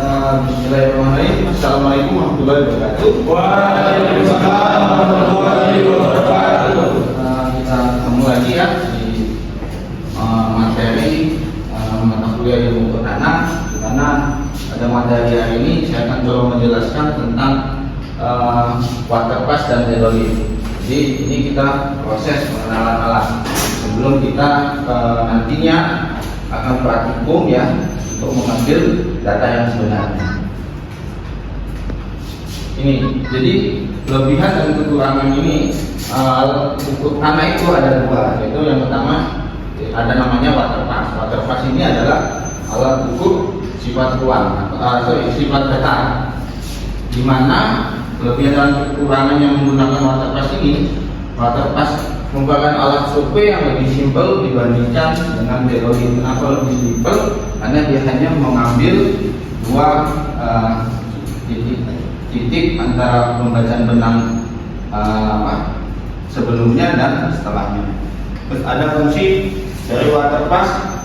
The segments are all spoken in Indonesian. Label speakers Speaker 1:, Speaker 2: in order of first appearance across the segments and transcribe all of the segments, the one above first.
Speaker 1: Bismillahirrahmanirrahim. Assalamualaikum warahmatullahi wabarakatuh.
Speaker 2: Waalaikumsalam warahmatullahi wabarakatuh.
Speaker 1: Kita ketemu lagi ya di materi mata kuliah ilmu untuk anak, di mana pada materi hari ini saya akan coba menjelaskan tentang waterpass dan hidrolik. Jadi ini kita proses pengenalan alat sebelum kita nantinya akan praktikum ya untuk mengambil data yang sebenarnya. Ini jadi kelebihan dan kekurangan ini untuk anak itu ada dua, yaitu yang pertama ada namanya waterpass. Waterpass ini adalah alat ukur sifat ruang atau sifat data, di mana kelebihan dan kekurangan yang menggunakan waterpass ini, waterpass merupakan alat survei yang lebih simpel dibandingkan dengan hidrolik. Kenapa lebih simpel? Karena dia hanya mengambil dua titik antara pembacaan benang sebelumnya dan setelahnya. Terus ada fungsi dari waterpass,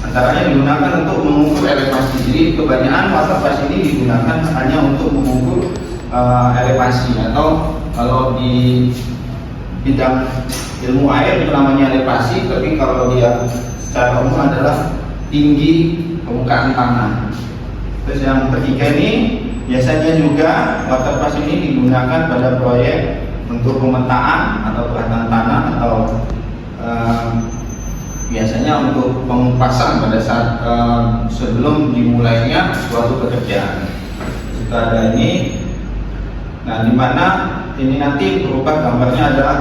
Speaker 1: antaranya digunakan untuk mengukur elevasi. Jadi kebanyakan waterpass ini digunakan hanya untuk mengukur elevasi, atau kalau di bidang ilmu air itu namanya elevasi, tapi kalau dia secara umum adalah tinggi permukaan tanah. Terus yang ketiga ini biasanya juga waterpass ini digunakan pada proyek untuk pemetaan atau perhatian tanah, atau biasanya untuk pengupasan pada saat sebelum dimulainya suatu pekerjaan. Kita ada ini. Nah, di mana ini nanti berubah gambarnya adalah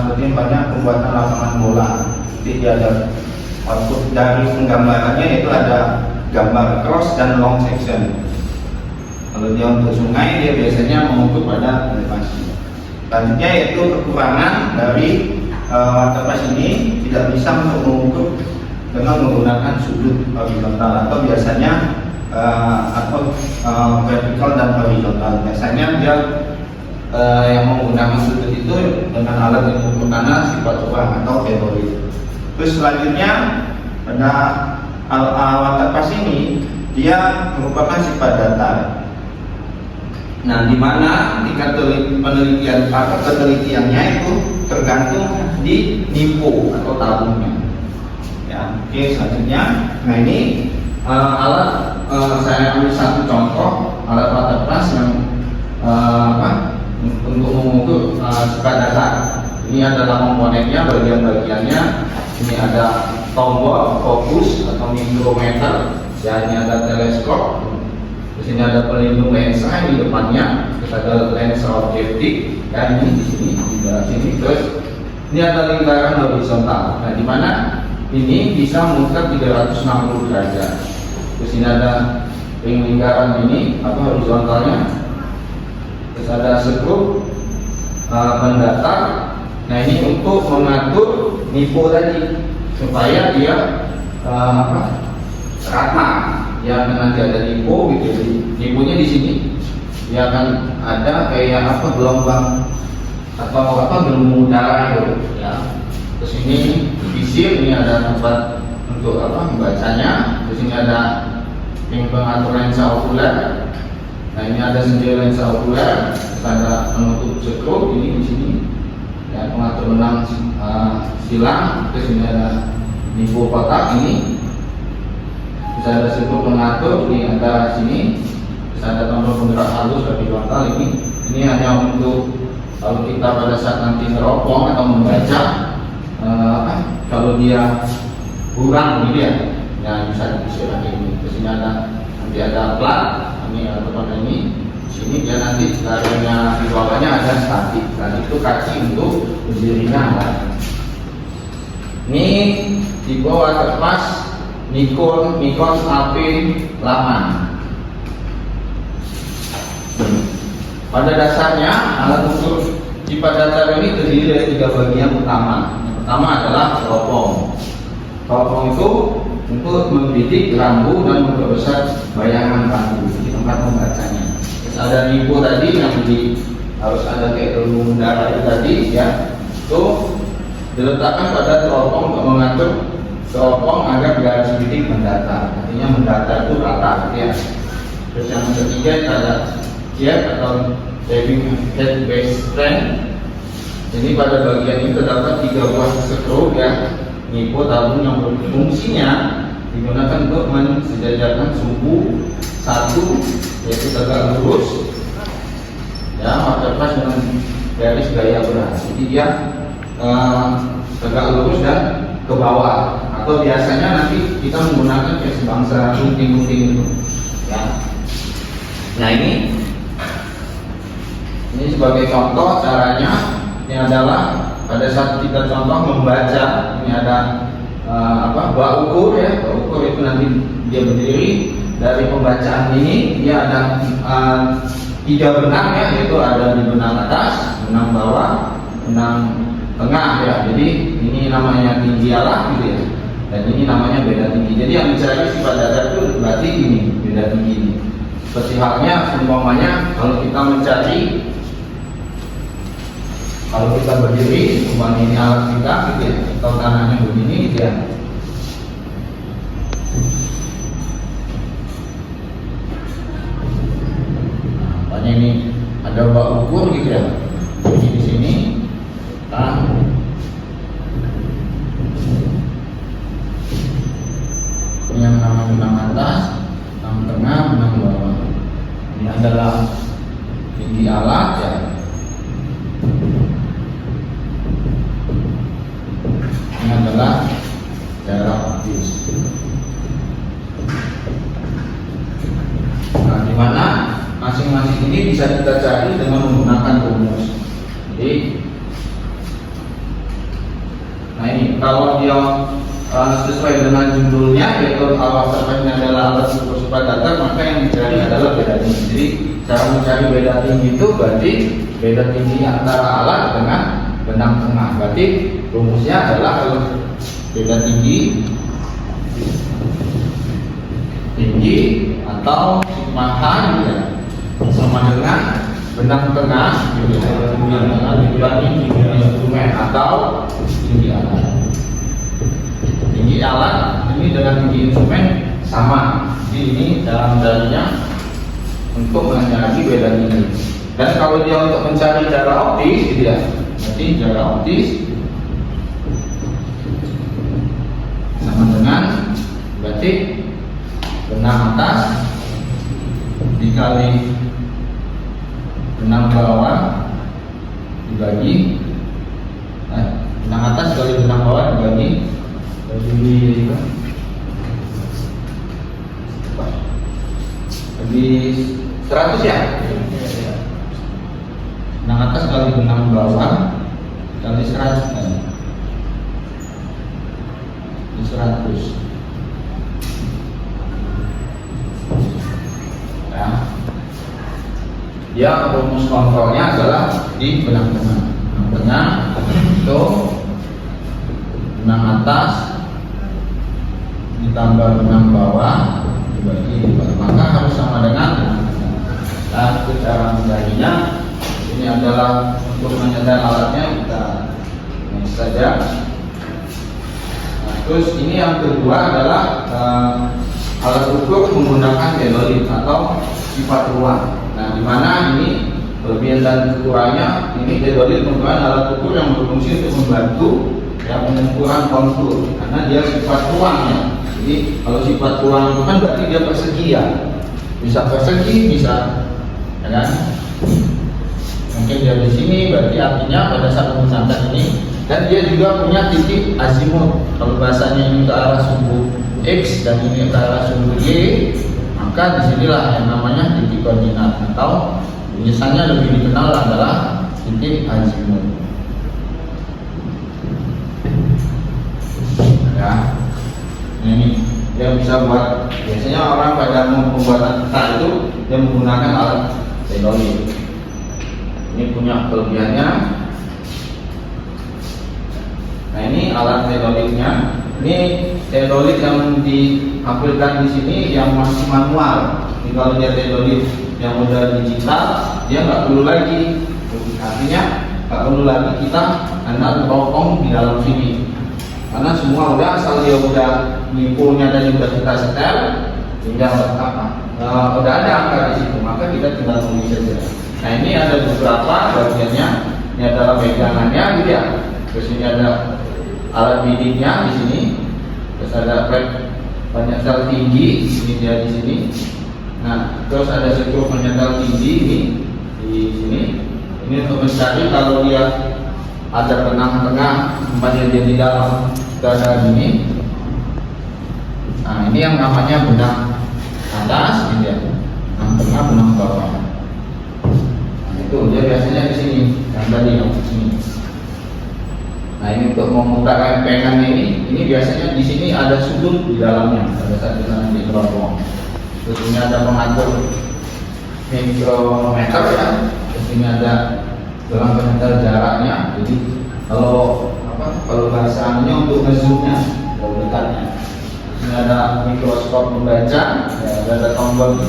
Speaker 1: seperti banyak pembuatan lapangan bola. Jadi dia ada output dari penggambarannya, itu ada gambar cross dan long section. Kalau dia untuk sungai, dia biasanya mengukur pada elevasi. Selanjutnya yaitu kekurangan dari waterpass ini, tidak bisa untuk mengukur dengan menggunakan sudut horizontal, atau biasanya vertikal dan horizontal. Biasanya dia yang menggunakan sudut itu dengan alat yang menggunakan sifat ruang atau hidrolik. Terus selanjutnya pada waterpass ini dia merupakan sifat datar. Nah, di mana tingkat penelitiannya itu tergantung di nipo atau tabungnya. Ya, oke, selanjutnya, nah ini alat saya ambil satu contoh alat waterpass yang untuk mengukur sifat datar. Ini adalah komponennya, bagian-bagiannya. Ini ada tombol fokus atau mikrometer, ya, ini ada teleskop. Di sini ada pelindung lensa di depannya, terus ada lensa objektif, ya, ini di sini, di sini. Terus ini ada lingkaran horizontal. Nah, di mana ini bisa memutar 360 derajat. Terus ini ada ring lingkaran ini, apa, horizontalnya. Terus ada skrup pendatar. Nah, ini untuk mengatur nipo tadi supaya dia rata. Ya, nanti ada nipo gitu. Jadi niponya di sini dia akan ada kayak apa, gelombang atau apa, gelembung udara gitu ya. Terus ini visir, ini ada tempat untuk apa, membacanya. Terus ini ada yang pengatur lensa okuler. Nah, ini ada sendiri lensa okuler. Terus ada penutup skrup ini di sini. Ya, pengatur benang silang. Terus ini ada nipo kotak ini. Terus ada skrup pengatur ini antara sini. Terus ada tombol penggerak halus horizontal ini. Ini hanya untuk kalau kita pada saat nanti neropong atau membaca, kalau dia kurang gitu ya, yang bisa diisikan ini. Terus ini ada nanti ada plat, ini ada tombol ini. Sini dia nanti tarinya di bawahnya ada statik, dan itu kaki untuk berdirinya alat. Ini tipe waterpass Nikon AP8. Pada dasarnya alat ukur sifat datar ini terdiri dari tiga bagian utama. Yang pertama adalah teropong. Teropong itu untuk membidik rambu dan memperbesar bayangan rambu di tempat membacanya. Terus ada nipo tadi yang harus ada kayak gelembung udara itu tadi ya. Itu diletakkan pada teropong untuk mengatur teropong agar garis bidik mendatar. Artinya mendatar itu rata, ya. Terus yang ketiga kita ada jab atau jabbing head base strength. Jadi pada bagian ini terdapat 3 buah skru ya, nyipo tabung yang berfungsinya digunakan untuk mensejajarkan sumbu satu, yaitu tegak lurus ya, marketplace dengan garis gaya berat. Jadi dia tegak lurus dan ke bawah, atau biasanya nanti kita menggunakan kayak sebangsa gunting-gunting itu ya. Nah ini sebagai contoh caranya. Ini adalah pada saat kita contoh membaca, ini ada bak ukur ya. Bak ukur itu nanti dia berdiri dari pembacaan ini, dia ada 3 benang ya, yaitu ada di benang atas, benang bawah, benang tengah ya. Jadi ini namanya tinggi alat gitu ya, dan ini namanya beda tinggi. Jadi yang dicari sifat dasar itu berarti ini beda tinggi ini. Seperti halnya umpamanya kalau kita mencari, kalau kita berdiri, umpamanya ini alat kita gitu ya, atau tanahnya begini gitu ya. Nampaknya ini ada bak ukur gitu ya. Jadi di sini ini yang namanya benang atas, benang tengah, benang bawah. Ini adalah tinggi alat ya. Ini adalah jarak optis. Nah, di mana masing-masing ini bisa kita cari dengan menggunakan rumus. Jadi, nah ini kalau dia sesuai dengan judulnya, yaitu alat terkait adalah alat ukur sifat datar, maka yang dicari adalah beda tinggi. Jadi cara mencari beda tinggi itu berarti beda tinggi antara alat dengan benang tengah. Berarti rumusnya adalah kalau beda tinggi atau sigma h ya, sama dengan benang tengah gitu ya, dibanding instrumen atau tinggi alat. Tinggi alat ini dengan tinggi instrumen sama. Jadi ini cara mencarinya untuk mencari beda tinggi. Dan kalau dia untuk mencari jarak optis gitu ya, berarti jarak optis sama dengan berarti benang atas dikali benang bawah dibagi benang atas kali benang bawah dibagi 100 ya. Benang atas kali benang bawah kali 100 kan? 100 ya. Dia rumus kontrolnya adalah di benang tengah. Benang tengah itu benang atas ditambah benang bawah dibagi 2, maka harus sama dengan. Dan cara mencarinya ini adalah untuk menyetel alatnya kita ini saja. Nah, terus ini yang kedua adalah alat ukur menggunakan teodolit atau sifat ruang. Nah, di mana ini kelebihan dan kekurangannya, ini teodolit merupakan alat ukur yang berfungsi untuk membantu ya, pengukuran kontur karena dia sifat ruangnya. Jadi kalau sifat ruang itu kan berarti dia persegi ya, bisa persegi, bisa ya kan? Mungkin dia di sini berarti artinya pada saat menggunakan ini, dan dia juga punya titik azimut. Kalau bahasanya ini ke arah sumbu X dan ini ke arah sumbu Y, maka disinilah yang namanya titik koordinat atau biasanya lebih dikenal adalah titik azimut. Ya, ini dia bisa buat. Biasanya orang pada pembuatan peta itu dia menggunakan alat teodolit. Ini punya kelebihannya. Nah, ini alat teodolitnya. Ini teodolit yang ditampilkan di sini yang masih manual. Jadi kalau dia teodolit yang udah digital, dia nggak perlu lagi. Artinya nggak perlu lagi kita teropong di dalam sini. karena semua udah asal dia udah nyimpulnya dan udah kita setel, tinggal udah ada angka di situ, maka kita tinggal tulis saja. Nah ini ada beberapa bagiannya, ini adalah pegangannya gitu ya. Terus ini ada alat bidiknya di sini, terus ada plate penyetel tinggi, ini dia di sini. Nah terus ada skru penyetel tinggi ini di sini. Ini untuk mencari kalau dia ada benang tengah, tempatnya dia di dalam, ada gini. Nah ini yang namanya benang atas, ini ya. Benang tengah, benang bawah. Nah, itu dia biasanya di sini, yang tadi yang di sini. Nah ini untuk memutar lempengan ini biasanya di sini ada sudut di dalamnya, ada satu sana di teropong. Terus ini ada pengatur mikrometer ya. Terus ini ada gelang penyetel jaraknya. Jadi kalau bahasanya untuk ngezoomnya, kalau dekatnya. Ini ada mikroskop membaca, ya, ada tombol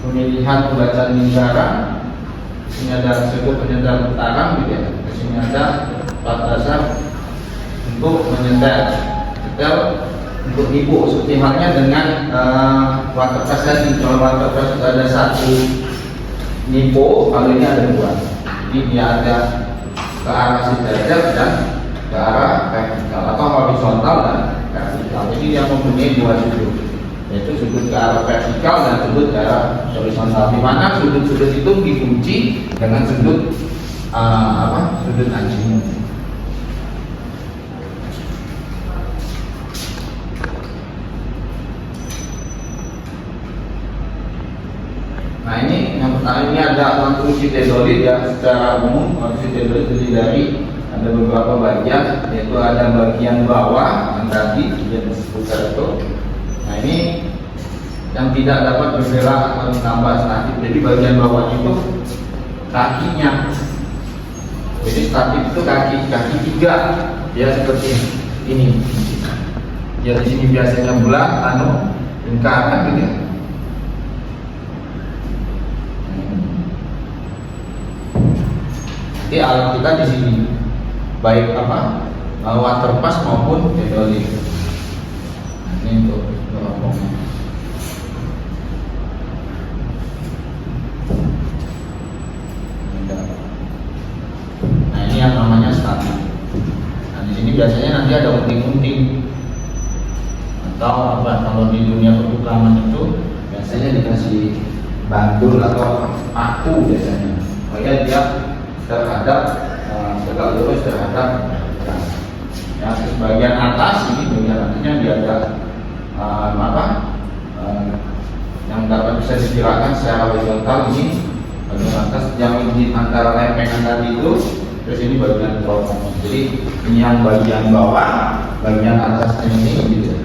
Speaker 1: pemilihan pembacaan lingkaran. Ini ada sudut penyetel putaran, gitu ya. Di sini ada plat dasar untuk menyetel, untuk ibu. Seperti halnya dengan waterpass tadi. Kalau waterpass ada satu nipo, kalau ini ada dua. Jadi dia ada ke arah sejajar dan ke arah vertikal atau horizontal dan vertikal. Jadi dia mempunyai dua sudut, yaitu sudut ke arah vertikal dan sudut ke arah horizontal. Di mana sudut-sudut itu dikunci dengan sudut sudut anjing. Nah ini yang pertama, ini ada konstruksi teodolit ya. Secara umum konstruksi teodolit terdiri dari ada beberapa bagian, yaitu ada bagian bawah yang tadi yang disebutkan itu. Nah ini yang tidak dapat bergerak atau ditambah statik. Jadi bagian bawah itu kakinya. Jadi statik itu kaki tiga, ya seperti ini. Ya di sini biasanya bulat, lingkaran gitu ya. Jadi alat kita di sini baik waterpass maupun teodolit. Ini untuk rombongan. Nah ini yang namanya statik. Nah di sini biasanya nanti ada unting-unting atau kalau di dunia pertukangan itu biasanya dikasih bandul atau paku biasanya. Makanya dia terhadap tegak lurus terhadap ya. Terus bagian atas ini bagian atasnya dia ada yang dapat bisa digerakkan secara horizontal. Ini bagian atas yang di antara lempengan tadi itu. Terus ini bagian teropong. Jadi ini yang bagian bawah, bagian atasnya ini gitu.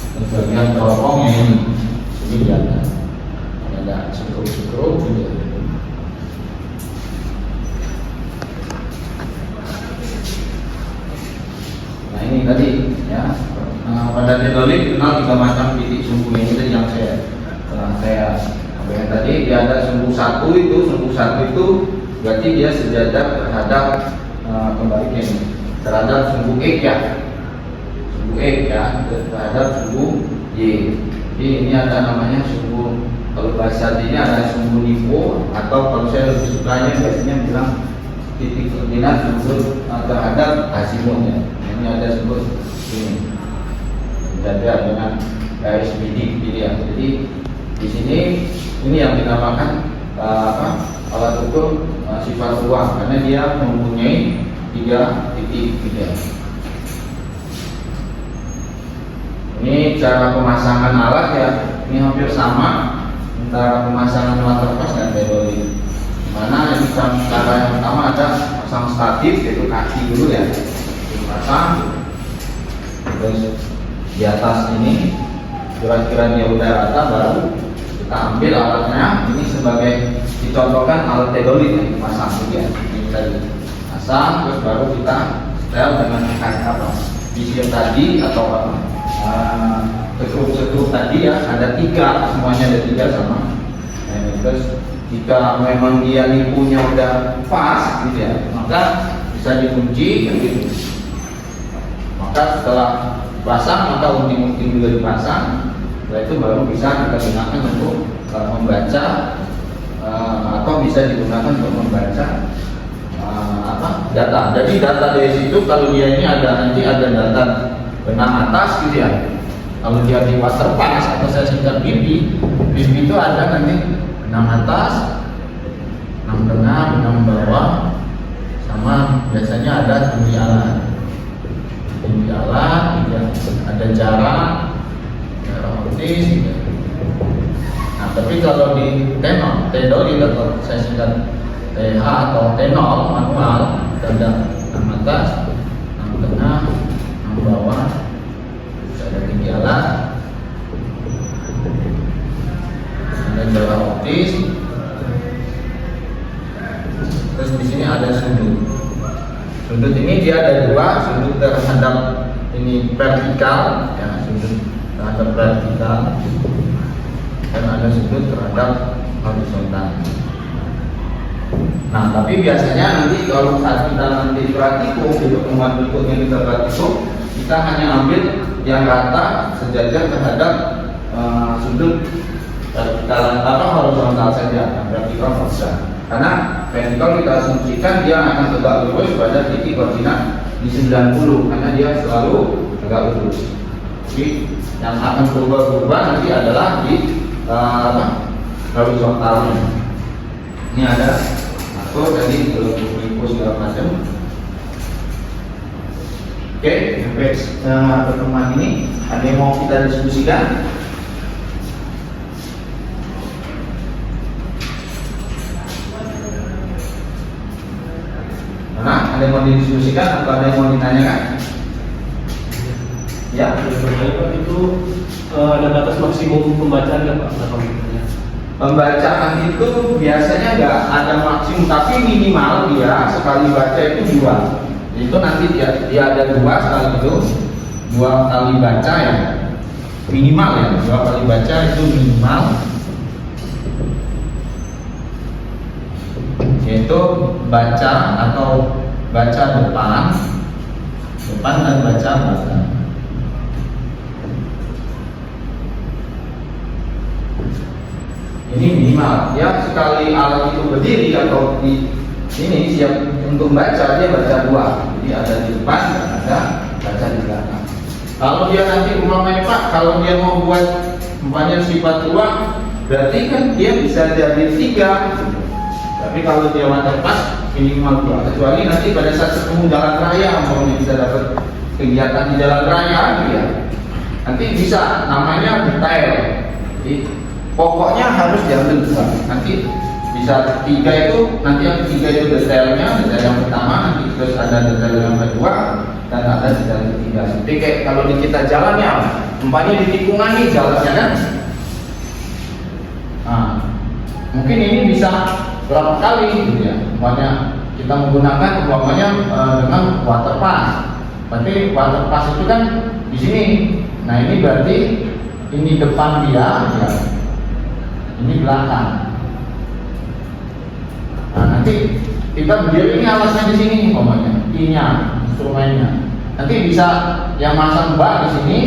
Speaker 1: Terus bagian teropongnya ini di atas. Ada skru gitu. Nah ini tadi ya, pada teodolit dikenal 3 macam titik sumbu ini tadi yang saya sampaikan tadi. Dia ada sumbu satu itu berarti dia sejajar terhadap kembali ke ini, terhadap sumbu X ya, terhadap sumbu Y. Jadi ini ada namanya sumbu. Kalau bahasa ini ada sumbu nipo, atau kalau saya lebih sukanya biasanya bilang titik koordinat sumbu terhadap azimutnya. Ini ada sumbu ini, jadi dengan garis bidik ya. Jadi di sini ini yang dinamakan alat ukur sifat ruang, karena dia mempunyai 3 titik gitu. Ini cara pemasangan alat ya, ini hampir sama antara pemasangan waterpass dan teodolit. Mana ini cara yang pertama ada pasang statif, yaitu kaki dulu ya, dipasang. Terus di atas ini kira-kira dia udah rata, baru kita ambil alatnya. Ini sebagai dicontohkan alat teodolit yang dipasang gitu ya. Ini tadi pasang, terus baru kita setel dengan visir tadi atau sekrup tadi ya, ada 3, semuanya ada 3 sama. Terus Jika memang dia nipunya udah pas gitu ya, maka bisa dikunci gitu. Maka setelah pasang, maka unting-unting juga dipasang. Setelah itu baru bisa kita gunakan untuk membaca atau bisa digunakan untuk membaca data. Jadi data dari situ kalau dia ini nanti ada data benang atas gitu ya. Kalau dia di waterpass atau saya singkat BIB itu ada nanti benang atas, benang tengah, benang bawah, sama biasanya ada tinggi alat. Tinggi alat, ada jarak optis gitu. Nah, tapi kalau di T0 atau saya singkat TH atau T0 manual, ada benang atas, benang tengah, benang bawah, ada tinggi alat, ada jarak optis, terus di sini ada sudut. Sudut ini dia ada dua, sudut terhadap ini vertikal, ya, sudut terhadap vertikal, dan ada sudut terhadap horizontal. Nah, tapi biasanya nanti kalau saat kita nanti praktikum, di pertemuan berikutnya kita praktikum, kita hanya ambil yang rata sejajar terhadap sudut vertikal atau horizontal saja, vertikal horizontal. Karena vertikal kita asumsikan dia akan tegak lurus pada titik koordinat di 90, karena dia selalu tegak lurus. Jadi yang akan berubah-ubah nanti adalah di horizontalnya. Ini ada tadi belum info segala macam. Oke, sampai pertemuan ini ada yang mau kita diskusikan? Mana? Ada yang mau didiskusikan atau ada yang mau ditanyakan? Ya,
Speaker 3: Pak, itu ada batas maksimum pembacaan nggak Pak?
Speaker 1: Pembacaan itu biasanya nggak ada maksimum, tapi minimal dia sekali baca itu 2. Itu nanti dia ada 2 sekali itu 2 kali baca ya, minimal ya, 2 kali baca itu minimal, yaitu baca atau baca depan dan baca belakang. Ini minimal ya, sekali alat itu berdiri atau di ini siap untuk baca, dia baca 2. Jadi ada di depan dan ada baca di belakang. Kalau dia nanti umpamanya Pak, kalau dia mau buat umpamanya sifat ruang, berarti kan dia bisa jadi 3. Tapi kalau dia waterpass minimal 2. Kecuali nanti pada saat ketemu jalan raya, umpamanya bisa dapat kegiatan di jalan raya gitu ya. Nanti bisa namanya detail. Jadi pokoknya harus diambil 2. Nanti bisa 3 itu, nanti yang 3 itu detailnya, detail yang pertama, nanti terus ada detail yang kedua, dan ada detail yang ketiga. Jadi kayak kalau di kita jalan ya, umpamanya di tikungan nih jalannya kan. Nah, mungkin ini bisa berapa kali gitu ya. Umpamanya kita menggunakan umpamanya dengan waterpass. Berarti waterpass itu kan di sini. Nah, ini berarti ini depan dia ya. Ini belakang. Nah, nanti kita berdiri ini alasnya di sini, umpamanya, I-nya, instrumennya. Nanti bisa yang masang bak di sini,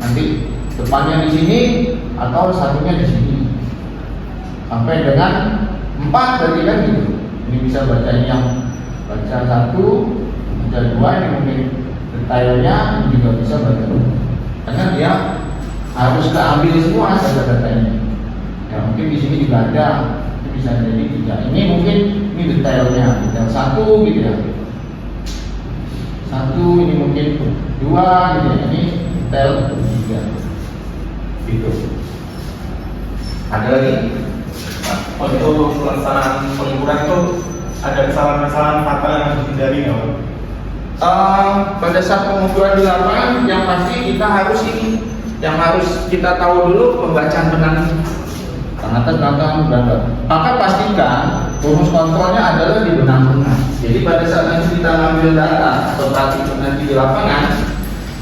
Speaker 1: nanti depannya di sini atau satunya di sini. Sampai dengan 4 berarti kan gitu. Ini bisa baca yang baca 1, baca 2, ini mungkin detailnya juga bisa baca 2. Karena dia harus keambil semua data-data ini. Ya, mungkin di sini juga ada, bisa jadi 3. Ini mungkin ini detailnya, detail 1 gitu ya. 1 ini mungkin 2 gitu ya. Ini detail 3. Gitu. Ada lagi?
Speaker 3: Untuk pelaksanaan pengukuran itu ada kesalahan-kesalahan fatal yang harus dihindari nggak Pak?
Speaker 1: Pada saat pengukuran di lapangan yang pasti kita harus ini, yang harus kita tahu dulu pembacaan benang atas belakang berapa. Maka pastikan rumus kontrolnya adalah di benang tengah. Jadi pada saat nanti kita ngambil data atau praktik nanti di lapangan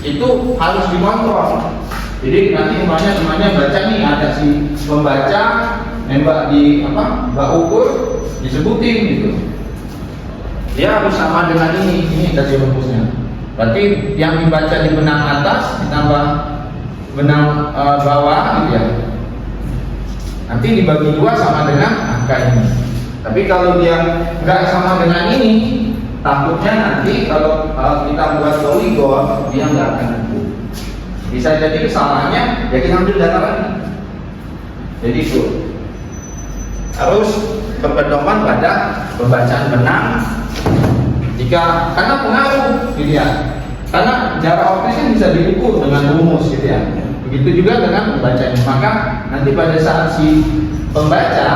Speaker 1: itu harus dikontrol. Jadi nanti namanya baca nih, ada si pembaca nembak di apa bak ukur disebutin gitu. Dia harus sama dengan ini tadi rumusnya. Berarti yang dibaca di benang atas ditambah benang bawah gitu ya. Nanti dibagi 2 sama dengan angka ini. Tapi kalau dia nggak sama dengan ini, takutnya nanti kalau kita buat poligon dia nggak akan cukup. Bisa jadi kesalahannya ya kita ambil data lagi. Jadi itu harus berpedoman pada pembacaan benang. Jika karena pengaruh gitu ya. Karena jarak optis bisa diukur dengan rumus gitu ya. Begitu juga dengan pembacanya. Maka nanti pada saat si pembaca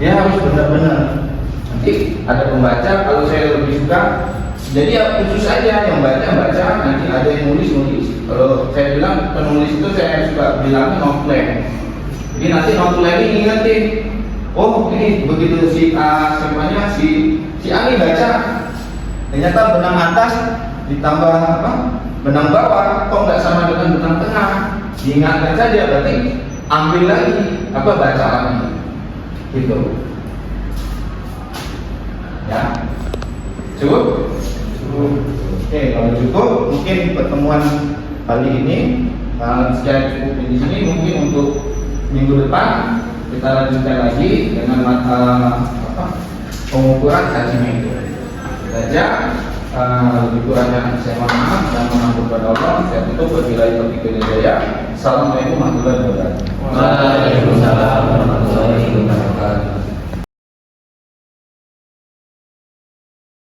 Speaker 1: dia harus benar-benar. Nanti ada pembaca, kalau saya lebih suka, jadi ya khusus aja yang baca, nanti ada yang nulis. Kalau saya bilang penulis itu saya suka bilangnya notulen. Jadi nanti notulen ini ingetin, oh ini begitu si A semuanya si A ini baca, ternyata benang atas ditambah apa? Benang bawah, kok nggak sama dengan benang tengah? Diingatkan saja, berarti ambil lagi apa bacaannya, gitu. Ya, cukup? Oke, kalau cukup, mungkin pertemuan kali ini sekian cukup di sini. Mungkin untuk minggu depan kita lanjutkan lagi dengan pengukuran hajimeter. Saja lebih kurangnya saya mohon maaf dan mengampun kepada Allah. Saya tutup berbilahi taufiq wal hidayah. Assalamualaikum warahmatullahi wabarakatuh.
Speaker 2: Waalaikumsalam warahmatullahi wabarakatuh.